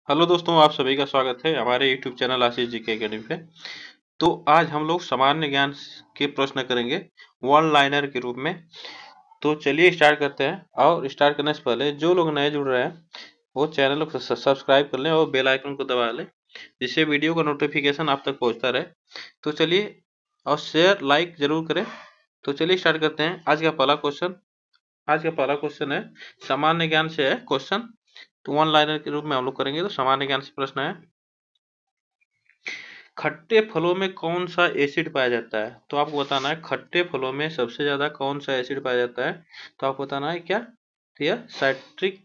Hello दोस्तों, आप सभी का स्वागत है हमारे यूट्यूब चैनल आशीष जी के अकेडमी पे। तो आज हम लोग सामान्य ज्ञान के प्रश्न करेंगे वन लाइनर के रूप में। तो चलिए स्टार्ट करते हैं। और स्टार्ट करने से पहले जो लोग नए जुड़ रहे हैं वो चैनल को सब्सक्राइब कर लें और बेल आइकन को दबा लें, जिससे वीडियो का नोटिफिकेशन आप तक पहुंचता रहे। तो चलिए, और शेयर लाइक जरूर करें। तो चलिए स्टार्ट करते हैं। आज का पहला क्वेश्चन है, सामान्य ज्ञान से है क्वेश्चन। तो वन लाइनर के रूप में हम लोग करेंगे। तो सामान्य ज्ञान से प्रश्न है, खट्टे फलों में कौन सा एसिड पाया जाता है? तो आपको बताना है खट्टे फलों में सबसे ज्यादा कौन सा एसिड पाया जाता है। तो आपको बताना है क्या? तो यह साइट्रिक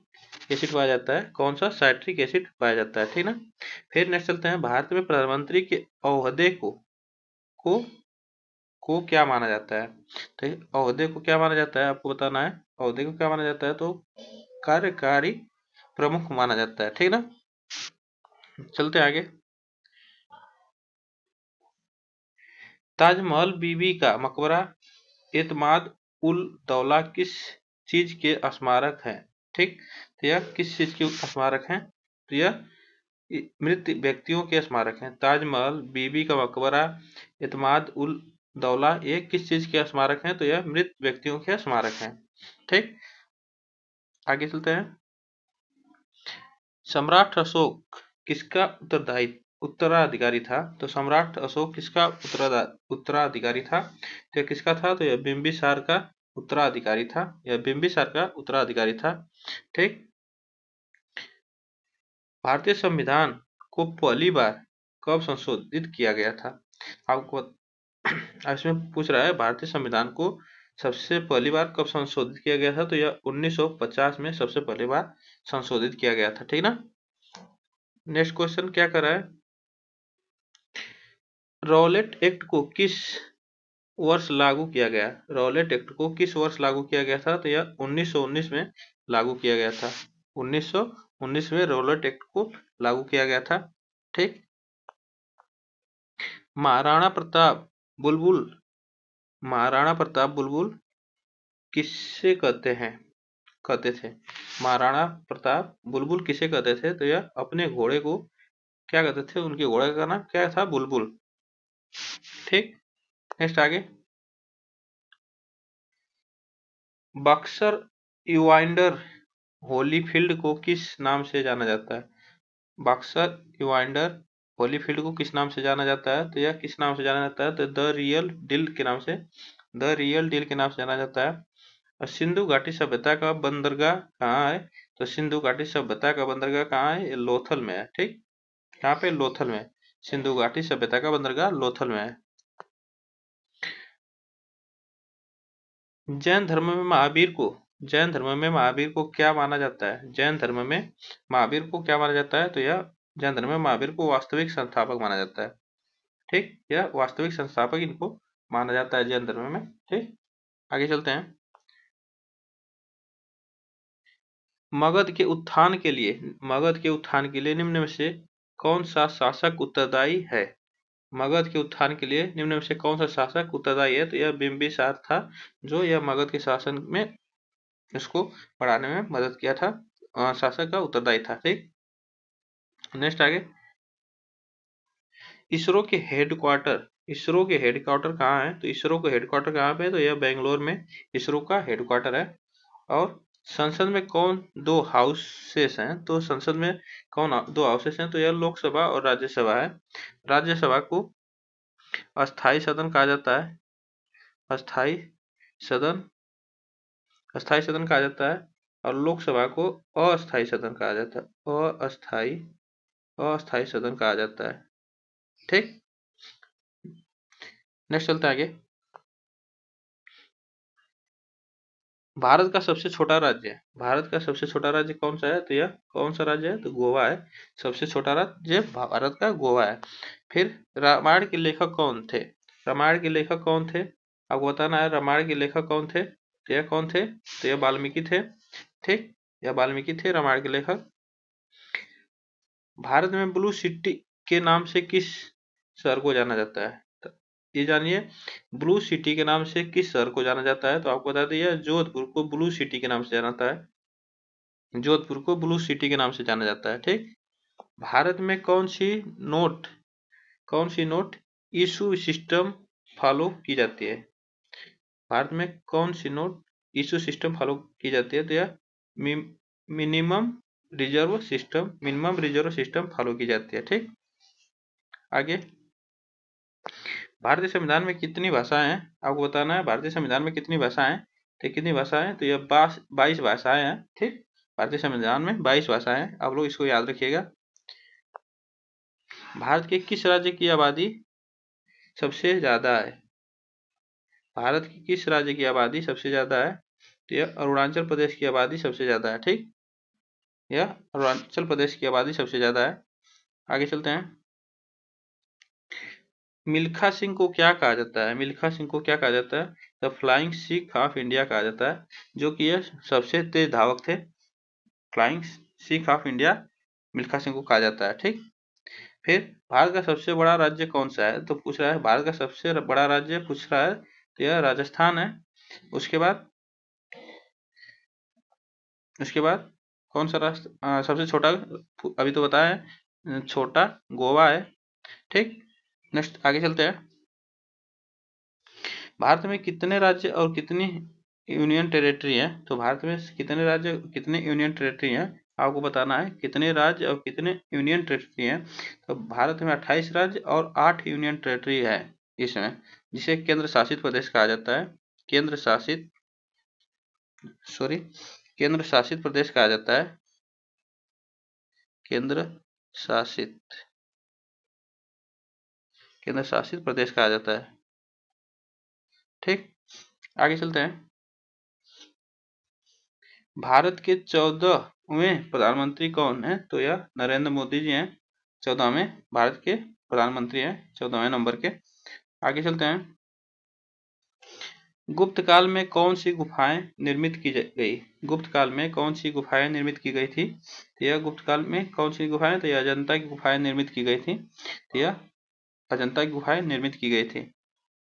एसिड पाया जाता है। कौन सा? साइट्रिक एसिड पाया जाता है, ठीक ना। फिर नेक्स्ट चलते हैं, भारत में प्रधानमंत्री के ओहदे को को क्या माना जाता है? तो ओहदे को क्या माना जाता है आपको बताना है। ओहदे को क्या माना जाता है? तो कार्यकारी प्रमुख माना जाता है, ठीक ना। चलते हैं आगे। ताजमहल बीबी का मकबरा एतमाद उल दौला किस चीज के स्मारक है? ठीक, तो यह किस चीज के स्मारक है? तो यह मृत व्यक्तियों के स्मारक हैं। ताजमहल, बीबी का मकबरा, एतमाद उल दौला, ये किस चीज के स्मारक हैं? तो यह मृत व्यक्तियों के स्मारक हैं। ठीक, आगे चलते हैं। सम्राट अशोक किसका उत्तराधिकारी था? तो सम्राट अशोक किसका उत्तराधिकारी था? तो यह किसका था? तो यह बिंबिसार का उत्तराधिकारी था। यह बिंबिसार का उत्तराधिकारी था। ठीक, भारतीय संविधान को पहली बार कब संशोधित किया गया था? आपको इसमें पूछ रहा है भारतीय संविधान को सबसे पहली बार कब संशोधित किया गया था। तो यह 1950 में सबसे पहली बार संशोधित किया गया था, ठीक ना। नेक्स्ट क्वेश्चन क्या कर रहा है, रॉलेट एक्ट को किस वर्ष लागू किया गया? रॉलेट एक्ट को किस वर्ष लागू किया गया था? तो यह 1919 में लागू किया गया था। 1919 में रॉलेट एक्ट को लागू किया गया था। ठीक, महाराणा प्रताप बुलबुल महाराणा प्रताप बुलबुल किससे कहते थे? महाराणा प्रताप बुलबुल किसे कहते थे? तो यह अपने घोड़े को क्या कहते थे? उनके घोड़े का नाम क्या था? बुलबुल। ठीक, नेक्स्ट आगे। बक्सर इवाइंडर होलीफील्ड को किस नाम से जाना जाता है? बक्सर इवाइंडर होलीफील्ड को किस नाम से जाना जाता है? तो यह किस नाम से जाना जाता है? तो द रियल डील के नाम से, द रियल डील के नाम से जाना जाता है। और सिंधु घाटी सभ्यता का बंदरगाह कहाँ है? तो सिंधु घाटी सभ्यता का बंदरगाह कहाँ है? ये लोथल में है। ठीक, यहाँ पे लोथल में, सिंधु घाटी सभ्यता का बंदरगाह लोथल में है। जैन धर्म में महावीर को क्या माना जाता है? जैन धर्म में महावीर को क्या माना जाता है? तो यह जैन धर्म में महावीर को वास्तविक संस्थापक माना जाता है। ठीक, यह वास्तविक संस्थापक इनको माना जाता है जैन धर्म में। ठीक, आगे चलते हैं। मगध के उत्थान के लिए निम्न में से कौन सा शासक उत्तरदायी है? मगध के उत्थान के लिए निम्न में से कौन सा शासक उत्तरदायी है? तो यह बिंबिसार था, जो यह मगध के शासन में इसको बढ़ाने में मदद किया था। शासक का उत्तरदायी था। ठीक, नेक्स्ट आगे। इसरो के हेडक्वार्टर कहाँ है? तो इसरो का हेडक्वार्टर कहाँ पे है? तो यह बेंगलोर में इसरो का हेडक्वार्टर है। और संसद में कौन दो हाउसेस हैं? तो संसद में कौन दो हाउसेस हैं? तो यह लोकसभा और राज्यसभा है। राज्यसभा को अस्थाई सदन कहा जाता है। अस्थाई सदन अस्थाई सदन कहा जाता है। और लोकसभा को अस्थाई सदन कहा जाता है। अस्थाई सदन कहा जाता है। ठीक, नेक्स्ट चलते हैं आगे। भारत का सबसे छोटा राज्य कौन सा है? तो यह कौन सा राज्य है? तो गोवा है। सबसे छोटा राज्य भारत का गोवा है। फिर रामायण के लेखक कौन थे? रामायण के लेखक कौन थे आपको बताना है। रामायण के लेखक कौन थे? तो यह कौन थे? तो यह वाल्मीकि थे। ठीक, यह वाल्मीकि थे रामायण के लेखक। भारत में ब्लू सिटी के नाम से किस शहर को जाना जाता है? तो ये जानिए, ब्लू सिटी के नाम से किस शहर को जाना जाता है? तो आपको बता दिया, जोधपुर को ब्लू सिटी के नाम से जाना जाता है। जोधपुर को ब्लू सिटी के नाम से जाना जाता है। ठीक, भारत में कौन सी नोट इशू सिस्टम फॉलो की जाती है? भारत में कौन सी नोट इशू सिस्टम फॉलो की जाती है? तो यह मिनिमम रिजर्व सिस्टम फॉलो की जाती है। ठीक, आगे, भारतीय संविधान में कितनी भाषाएं हैं? आपको बताना है भारतीय संविधान में कितनी भाषाएं। तो कितनी भाषाएं? तो यह 22 भाषाएं हैं। ठीक, भारतीय संविधान में 22 भाषाएं हैं। आप लोग इसको याद रखिएगा। भारत के किस राज्य की आबादी सबसे ज्यादा है? भारत की किस राज्य की आबादी सबसे ज्यादा है? तो यह अरुणाचल प्रदेश की आबादी सबसे ज्यादा है। ठीक, यह अरुणाचल प्रदेश की आबादी सबसे ज्यादा है। आगे चलते हैं। मिल्खा सिंह को क्या कहा जाता है? मिल्खा सिंह को क्या कहा जाता है? The flying Sikh of India कहा जाता है, जो कि यह सबसे तेज धावक थे। Flying Sikh of India Milkha Singh को कहा जाता है। ठीक, फिर भारत का सबसे बड़ा राज्य कौन सा है? तो पूछ रहा है भारत का सबसे बड़ा राज्य पूछ रहा है, तो यह राजस्थान है। उसके बाद कौन सा राष्ट्र सबसे छोटा? अभी तो बताया है, छोटा गोवा है। ठीक, नेक्स्ट आगे चलते हैं। भारत में कितने राज्य और कितनी यूनियन टेरिटरी है? तो भारत में कितने राज्य कितने यूनियन टेरिटरी हैं? आपको बताना है कितने राज्य और कितने यूनियन टेरिटरी हैं। तो भारत में 28 राज्य और 8 यूनियन टेरिटरी है इसमें, जिसे केंद्र शासित प्रदेश कहा जाता है। केंद्र शासित प्रदेश कहा जाता है। केंद्र शासित प्रदेश कहा जाता है। ठीक, आगे चलते हैं। भारत के 14वें प्रधानमंत्री कौन है? तो यह नरेंद्र मोदी जी हैं। 14वें भारत के प्रधानमंत्री हैं, 14वें नंबर के। आगे चलते हैं। गुप्त काल में कौन सी गुफाएं निर्मित की गई? गुप्त काल में कौन सी गुफाएं निर्मित की गई थी? तो यह गुप्त काल में कौन सी गुफाएं? तो यह अजंता की गुफाएं निर्मित की गई थी। तो यह अजंता की गुफाएं निर्मित की गई थी।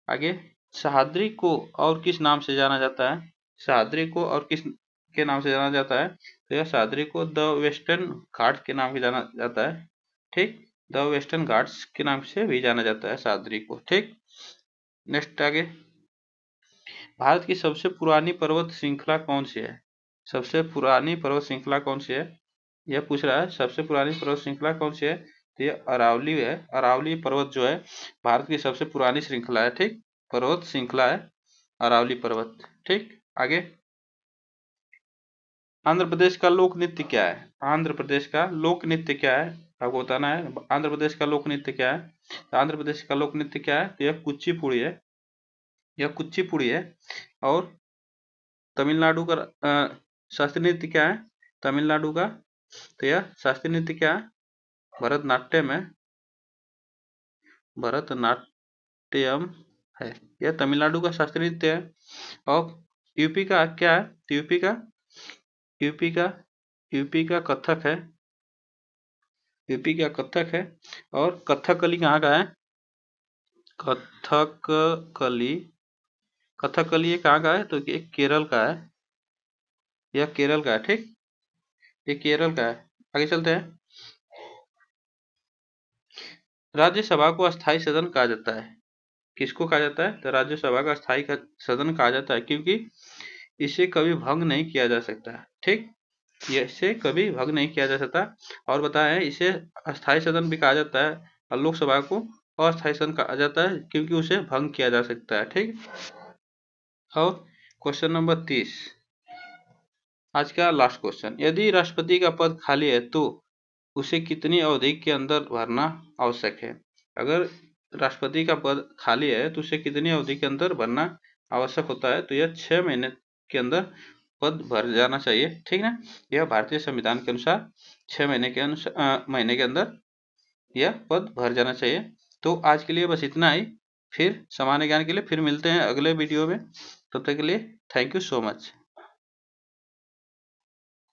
आगे, सह्याद्री को और किस नाम से जाना जाता है? सह्याद्री को और किस के नाम से जाना जाता है? तो यह सह्याद्री को द वेस्टर्न घाट के नाम से जाना जाता है। ठीक, द वेस्टर्न घाट्स के नाम से भी जाना जाता है सह्याद्री को। ठीक, नेक्स्ट आगे, भारत की सबसे पुरानी पर्वत श्रृंखला कौन सी है? सबसे पुरानी पर्वत श्रृंखला कौन सी है? यह पूछ रहा है सबसे पुरानी पर्वत श्रृंखला कौन सी है। तो यह अरावली है। अरावली पर्वत जो है भारत की सबसे पुरानी श्रृंखला है। ठीक, पर्वत श्रृंखला है अरावली पर्वत। ठीक, आगे, आंध्र प्रदेश का लोक नृत्य क्या है? आंध्र प्रदेश का लोक नृत्य क्या है? आपको बताना है आंध्र प्रदेश का लोक नृत्य क्या है। तो आंध्र प्रदेश का लोक नृत्य क्या है? तो यह कुचिपुड़ी है। यह कुचिपुड़ी है। और तमिलनाडु का शास्त्रीय नृत्य क्या है? तमिलनाडु का, तो यह शास्त्रीय नृत्य क्या है? भरतनाट्यम है। भरतनाट्यम है, यह तमिलनाडु का शास्त्रीय नृत्य है। और यूपी का क्या है? तो यूपी का कथक है। यूपी का कथक है। और कथकली कहाँ का है? कथकली ये कहाँ का है? तो ये केरल का है। यह केरल का है। ठीक, ये केरल का है। आगे चलते हैं। राज्यसभा को अस्थायी सदन कहा जाता है। किसको कहा जाता है? तो राज्यसभा का अस्थायी सदन कहा जाता है, क्योंकि इसे कभी भंग नहीं किया जा सकता। ठीक, इसे कभी भंग नहीं किया जा सकता। और बताया है इसे अस्थायी सदन भी कहा जाता है, और लोकसभा को अस्थायी सदन कहा जाता है क्योंकि उसे भंग किया जा सकता है। ठीक, और क्वेश्चन नंबर 30, आज का लास्ट क्वेश्चन, यदि राष्ट्रपति का पद खाली है तो उसे कितनी अवधि के अंदर भरना आवश्यक है? अगर राष्ट्रपति का पद खाली है तो उसे कितनी अवधि के अंदर भरना आवश्यक होता है? तो यह 6 महीने के अंदर पद भर जाना चाहिए। ठीक ना, यह भारतीय संविधान के अनुसार 6 महीने के अंदर यह पद भर जाना चाहिए। तो आज के लिए बस इतना ही। फिर सामान्य ज्ञान के लिए फिर मिलते हैं अगले वीडियो में। तब तक के लिए थैंक यू सो मच।